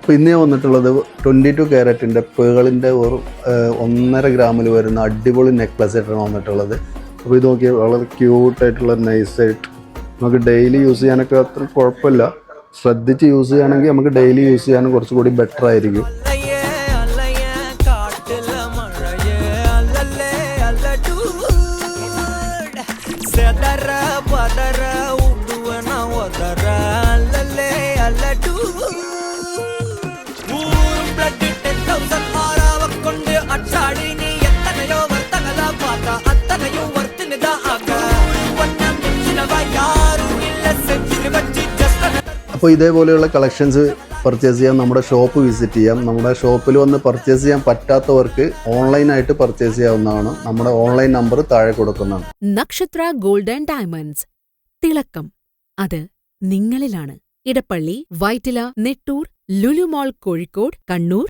അപ്പോൾ ഇന്ന് ഞാൻ വന്നിട്ടുള്ളത് 22 ക്യാരറ്റിൻ്റെ പേളിൻ്റെ ഒരു 1.5 ഗ്രാമിൽ വരുന്ന അടിപൊളി നെക്ലസ് ആയിട്ടാണ് വന്നിട്ടുള്ളത്. അപ്പോൾ ഇത് നോക്കിയാൽ വളരെ ക്യൂട്ടായിട്ടുള്ള നൈസായിട്ട് നമുക്ക് ഡെയിലി യൂസ് ചെയ്യാനൊക്കെ അത്ര കുഴപ്പമില്ല. ശ്രദ്ധിച്ച് യൂസ് ചെയ്യുകയാണെങ്കിൽ നമുക്ക് ഡെയിലി യൂസ് ചെയ്യാനും കുറച്ചുകൂടി ബെറ്റർ ആയിരിക്കും. അപ്പോൾ ഇതേപോലെയുള്ള കളക്ഷൻസ് പർച്ചേസ് ചെയ്യാൻ നമ്മുടെ ഷോപ്പ് വിസിറ്റ് ചെയ്യാം. നമ്മുടെ ഷോപ്പിൽ വന്ന് പർച്ചേസ് ചെയ്യാൻ പറ്റാത്തവർക്ക് ഓൺലൈനായിട്ട് പർച്ചേസ് ചെയ്യാവുന്നതാണ്. നമ്മുടെ ഓൺലൈൻ നമ്പർ താഴെ കൊടുക്കുന്നതാണ്. നക്ഷത്ര ഗോൾഡ് ആൻഡ് ഡയമണ്ട്സ്. തിളക്കം അത് നിങ്ങളിലാണ്. ഇടപ്പള്ളി, വൈറ്റില, നെട്ടൂർ, ലുലുമോൾ കോഴിക്കോട്, കണ്ണൂർ.